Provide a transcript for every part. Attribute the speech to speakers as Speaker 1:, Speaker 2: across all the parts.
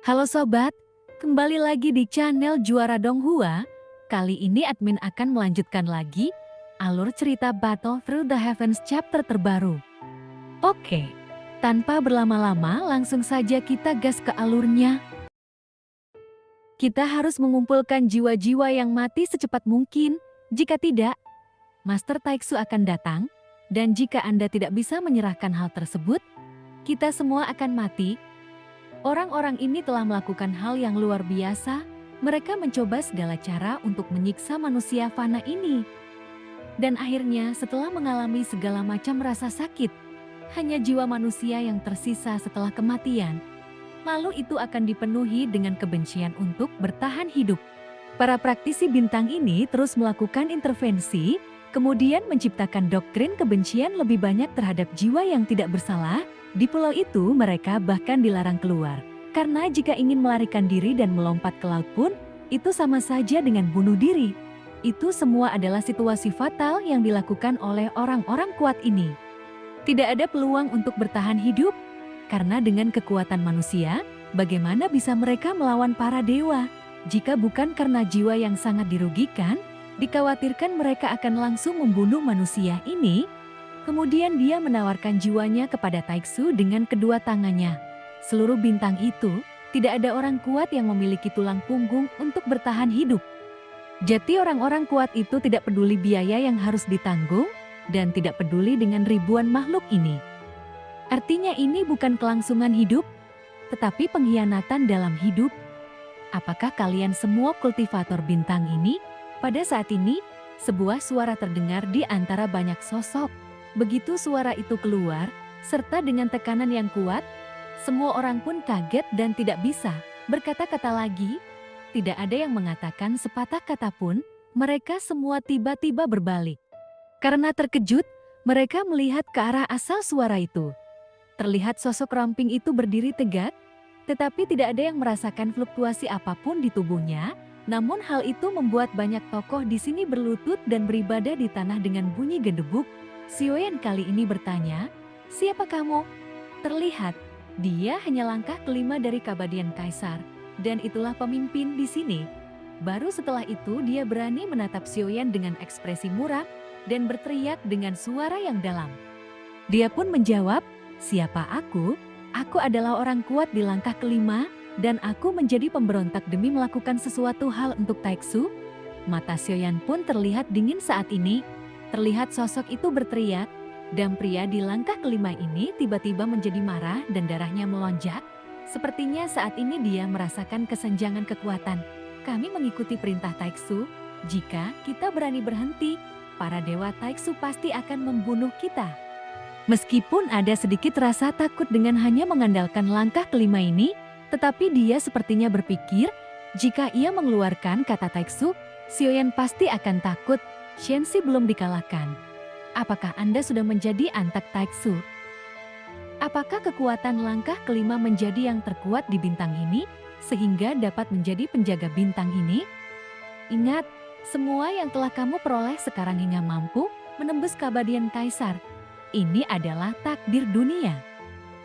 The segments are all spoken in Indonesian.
Speaker 1: Halo sobat, kembali lagi di channel Juara Donghua. Kali ini admin akan melanjutkan lagi alur cerita Battle Through the Heavens chapter terbaru. Oke, tanpa berlama-lama langsung saja kita gas ke alurnya. Kita harus mengumpulkan jiwa-jiwa yang mati secepat mungkin. Jika tidak, Master Taiksu akan datang. Dan jika Anda tidak bisa menyerahkan hal tersebut, kita semua akan mati. Orang-orang ini telah melakukan hal yang luar biasa. Mereka mencoba segala cara untuk menyiksa manusia fana ini. Dan akhirnya setelah mengalami segala macam rasa sakit, hanya jiwa manusia yang tersisa setelah kematian. Lalu itu akan dipenuhi dengan kebencian untuk bertahan hidup. Para praktisi bintang ini terus melakukan intervensi, kemudian menciptakan doktrin kebencian lebih banyak terhadap jiwa yang tidak bersalah. Di pulau itu mereka bahkan dilarang keluar, karena jika ingin melarikan diri dan melompat ke laut pun, itu sama saja dengan bunuh diri. Itu semua adalah situasi fatal yang dilakukan oleh orang-orang kuat ini. Tidak ada peluang untuk bertahan hidup, karena dengan kekuatan manusia, bagaimana bisa mereka melawan para dewa? Jika bukan karena jiwa yang sangat dirugikan, dikhawatirkan mereka akan langsung membunuh manusia ini. Kemudian dia menawarkan jiwanya kepada Taiksu dengan kedua tangannya. Seluruh bintang itu, tidak ada orang kuat yang memiliki tulang punggung untuk bertahan hidup. Jadi orang-orang kuat itu tidak peduli biaya yang harus ditanggung, dan tidak peduli dengan ribuan makhluk ini. Artinya ini bukan kelangsungan hidup, tetapi pengkhianatan dalam hidup. Apakah kalian semua kultivator bintang ini? Pada saat ini, sebuah suara terdengar di antara banyak sosok. Begitu suara itu keluar, serta dengan tekanan yang kuat, semua orang pun kaget dan tidak bisa berkata-kata lagi. Tidak ada yang mengatakan sepatah kata pun, mereka semua tiba-tiba berbalik. Karena terkejut, mereka melihat ke arah asal suara itu. Terlihat sosok ramping itu berdiri tegak, tetapi tidak ada yang merasakan fluktuasi apapun di tubuhnya. Namun hal itu membuat banyak tokoh di sini berlutut dan beribadah di tanah dengan bunyi gedebuk. Xiaoyan kali ini bertanya, "Siapa kamu?" Terlihat, dia hanya langkah kelima dari Kabadian Kaisar, dan itulah pemimpin di sini. Baru setelah itu dia berani menatap Xiaoyan dengan ekspresi muram dan berteriak dengan suara yang dalam. Dia pun menjawab, "Siapa aku? Aku adalah orang kuat di langkah kelima, dan aku menjadi pemberontak demi melakukan sesuatu hal untuk Taiksu." Mata Xiaoyan pun terlihat dingin saat ini. Terlihat sosok itu berteriak, dan pria di langkah kelima ini tiba-tiba menjadi marah dan darahnya melonjak. Sepertinya saat ini dia merasakan kesenjangan kekuatan. Kami mengikuti perintah Taiksu. Jika kita berani berhenti, para dewa Taiksu pasti akan membunuh kita. Meskipun ada sedikit rasa takut dengan hanya mengandalkan langkah kelima ini, tetapi dia sepertinya berpikir, jika ia mengeluarkan kata Taiksu, Xiaoyan pasti akan takut. Shenxi belum dikalahkan. Apakah Anda sudah menjadi antak Taiksu? Apakah kekuatan langkah kelima menjadi yang terkuat di bintang ini, sehingga dapat menjadi penjaga bintang ini? Ingat, semua yang telah kamu peroleh sekarang hingga mampu menembus Kabadian Kaisar. Ini adalah takdir dunia.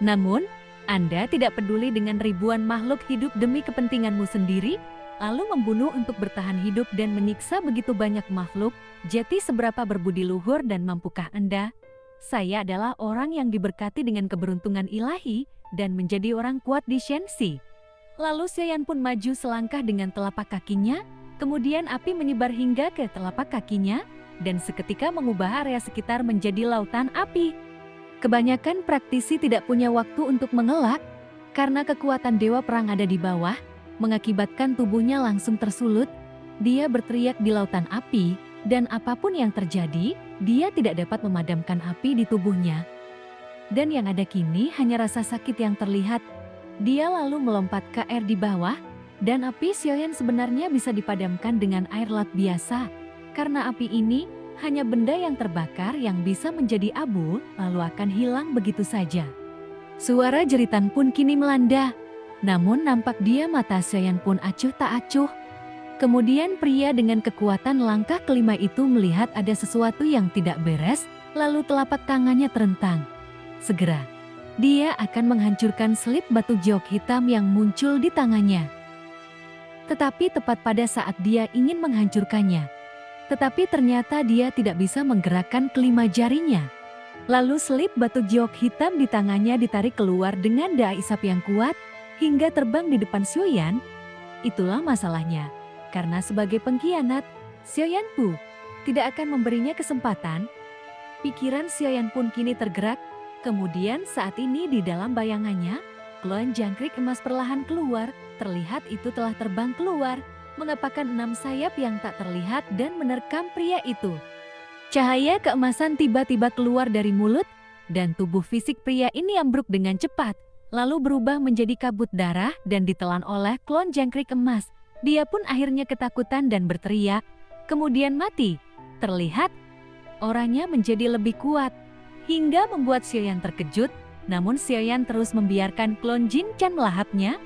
Speaker 1: Namun, Anda tidak peduli dengan ribuan makhluk hidup demi kepentinganmu sendiri, lalu membunuh untuk bertahan hidup dan menyiksa begitu banyak makhluk. Jadi seberapa berbudi luhur dan mampukah Anda? Saya adalah orang yang diberkati dengan keberuntungan ilahi dan menjadi orang kuat di Shenxi. Lalu Xiaoyan pun maju selangkah dengan telapak kakinya, kemudian api menyebar hingga ke telapak kakinya, dan seketika mengubah area sekitar menjadi lautan api. Kebanyakan praktisi tidak punya waktu untuk mengelak, karena kekuatan dewa perang ada di bawah, mengakibatkan tubuhnya langsung tersulut. Dia berteriak di lautan api, dan apapun yang terjadi, dia tidak dapat memadamkan api di tubuhnya. Dan yang ada kini hanya rasa sakit yang terlihat. Dia lalu melompat ke air di bawah, dan api Xiaoyan sebenarnya bisa dipadamkan dengan air laut biasa. Karena api ini hanya benda yang terbakar yang bisa menjadi abu, lalu akan hilang begitu saja. Suara jeritan pun kini melanda. Namun nampak dia mata Xiaoyan pun acuh tak acuh. Kemudian pria dengan kekuatan langkah kelima itu melihat ada sesuatu yang tidak beres, lalu telapak tangannya terentang. Segera, dia akan menghancurkan selip batu giok hitam yang muncul di tangannya. Tetapi tepat pada saat dia ingin menghancurkannya, tetapi ternyata dia tidak bisa menggerakkan kelima jarinya. Lalu selip batu giok hitam di tangannya ditarik keluar dengan daya isap yang kuat hingga terbang di depan Xiaoyan. Itulah masalahnya, karena sebagai pengkhianat, Xiaoyan Pu tidak akan memberinya kesempatan. Pikiran Xiaoyan pun kini tergerak. Kemudian saat ini di dalam bayangannya, klon jangkrik emas perlahan keluar. Terlihat itu telah terbang keluar, mengepakkan 6 sayap yang tak terlihat dan menerkam pria itu. Cahaya keemasan tiba-tiba keluar dari mulut, dan tubuh fisik pria ini ambruk dengan cepat, lalu berubah menjadi kabut darah dan ditelan oleh klon jangkrik emas. Dia pun akhirnya ketakutan dan berteriak, kemudian mati. Terlihat, orangnya menjadi lebih kuat, hingga membuat Xiaoyan terkejut, namun Xiaoyan terus membiarkan klon Jin Chan melahapnya.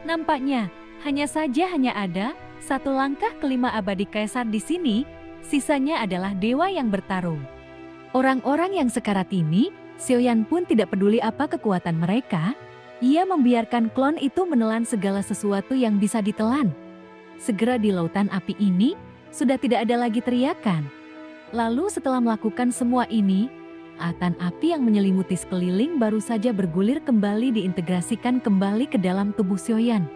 Speaker 1: Nampaknya, hanya ada satu langkah kelima abadi kaisar di sini. Sisanya adalah dewa yang bertarung. Orang-orang yang sekarat ini, Xiaoyan pun tidak peduli apa kekuatan mereka. Ia membiarkan klon itu menelan segala sesuatu yang bisa ditelan. Segera di lautan api ini, sudah tidak ada lagi teriakan. Lalu setelah melakukan semua ini, atan api yang menyelimuti sekeliling baru saja bergulir kembali diintegrasikan kembali ke dalam tubuh Xiaoyan.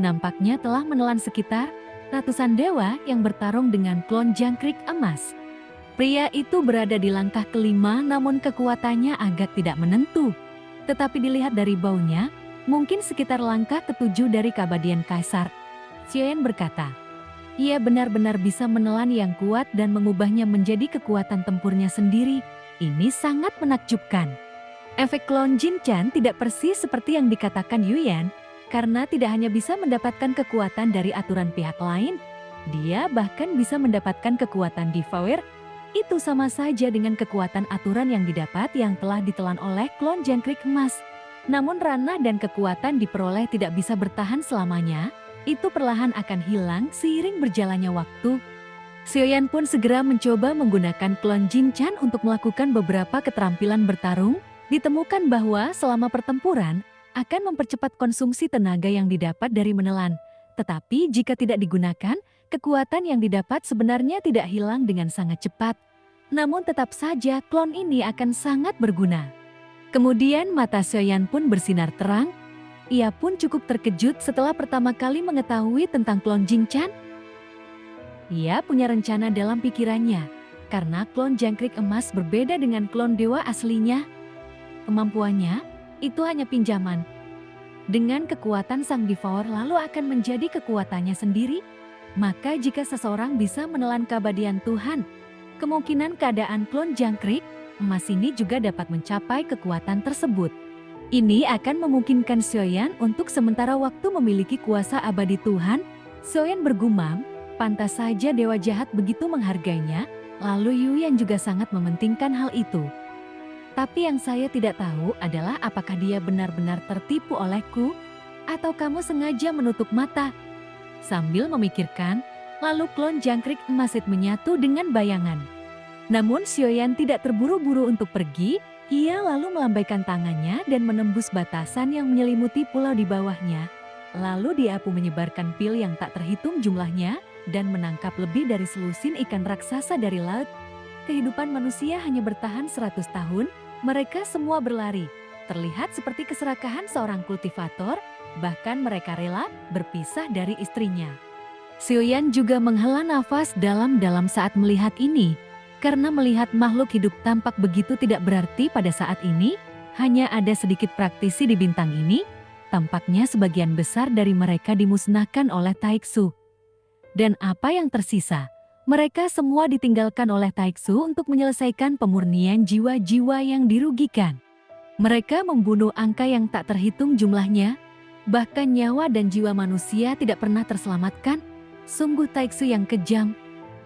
Speaker 1: Nampaknya telah menelan sekitar ratusan dewa yang bertarung dengan klon jangkrik emas. Pria itu berada di langkah kelima namun kekuatannya agak tidak menentu. Tetapi dilihat dari baunya, mungkin sekitar langkah ketujuh dari keabadian kaisar. Xiaoyan berkata, ia benar-benar bisa menelan yang kuat dan mengubahnya menjadi kekuatan tempurnya sendiri. Ini sangat menakjubkan. Efek klon Jin Chan tidak persis seperti yang dikatakan Yuyan, karena tidak hanya bisa mendapatkan kekuatan dari aturan pihak lain, dia bahkan bisa mendapatkan kekuatan devour. Itu sama saja dengan kekuatan aturan yang didapat yang telah ditelan oleh klon jangkrik emas. Namun ranah dan kekuatan diperoleh tidak bisa bertahan selamanya, itu perlahan akan hilang seiring berjalannya waktu. Xiaoyan pun segera mencoba menggunakan klon Jin Chan untuk melakukan beberapa keterampilan bertarung. Ditemukan bahwa selama pertempuran, akan mempercepat konsumsi tenaga yang didapat dari menelan. Tetapi jika tidak digunakan, kekuatan yang didapat sebenarnya tidak hilang dengan sangat cepat. Namun tetap saja klon ini akan sangat berguna. Kemudian mata Xiaoyan pun bersinar terang. Ia pun cukup terkejut setelah pertama kali mengetahui tentang klon Jin Chan. Ia punya rencana dalam pikirannya, karena klon jangkrik emas berbeda dengan klon dewa aslinya. Kemampuannya itu hanya pinjaman. Dengan kekuatan sang devour lalu akan menjadi kekuatannya sendiri. Maka jika seseorang bisa menelan keabadian Tuhan, kemungkinan keadaan klon jangkrik emas ini juga dapat mencapai kekuatan tersebut. Ini akan memungkinkan Xiaoyan untuk sementara waktu memiliki kuasa abadi Tuhan. Xiaoyan bergumam, pantas saja dewa jahat begitu menghargainya, lalu Yuyan juga sangat mementingkan hal itu. Tapi yang saya tidak tahu adalah apakah dia benar-benar tertipu olehku, atau kamu sengaja menutup mata. Sambil memikirkan, lalu klon jangkrik emas itu menyatu dengan bayangan. Namun Xiaoyan tidak terburu-buru untuk pergi, ia lalu melambaikan tangannya dan menembus batasan yang menyelimuti pulau di bawahnya. Lalu dia pun menyebarkan pil yang tak terhitung jumlahnya, dan menangkap lebih dari selusin ikan raksasa dari laut. Kehidupan manusia hanya bertahan 100 tahun, mereka semua berlari. Terlihat seperti keserakahan seorang kultivator, bahkan mereka rela berpisah dari istrinya. Xiaoyan juga menghela nafas dalam-dalam saat melihat ini. Karena melihat makhluk hidup tampak begitu tidak berarti pada saat ini, hanya ada sedikit praktisi di bintang ini, tampaknya sebagian besar dari mereka dimusnahkan oleh Taiksu. Dan apa yang tersisa? Mereka semua ditinggalkan oleh Taiksu untuk menyelesaikan pemurnian jiwa-jiwa yang dirugikan. Mereka membunuh angka yang tak terhitung jumlahnya, bahkan nyawa dan jiwa manusia tidak pernah terselamatkan. Sungguh Taiksu yang kejam.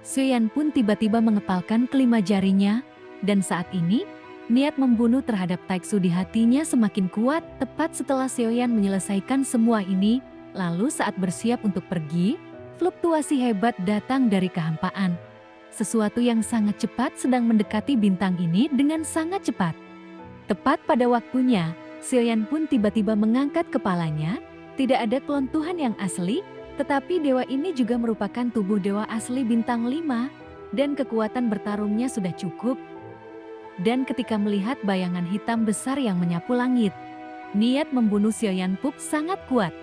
Speaker 1: Xiaoyan pun tiba-tiba mengepalkan kelima jarinya, dan saat ini, niat membunuh terhadap Taiksu di hatinya semakin kuat. Tepat setelah Xiaoyan menyelesaikan semua ini, lalu saat bersiap untuk pergi, fluktuasi hebat datang dari kehampaan. Sesuatu yang sangat cepat sedang mendekati bintang ini dengan sangat cepat. Tepat pada waktunya, Sioyan pun tiba-tiba mengangkat kepalanya. Tidak ada klon Tuhan yang asli, tetapi dewa ini juga merupakan tubuh dewa asli bintang 5, dan kekuatan bertarungnya sudah cukup. Dan ketika melihat bayangan hitam besar yang menyapu langit, niat membunuh Sioyan Pup sangat kuat.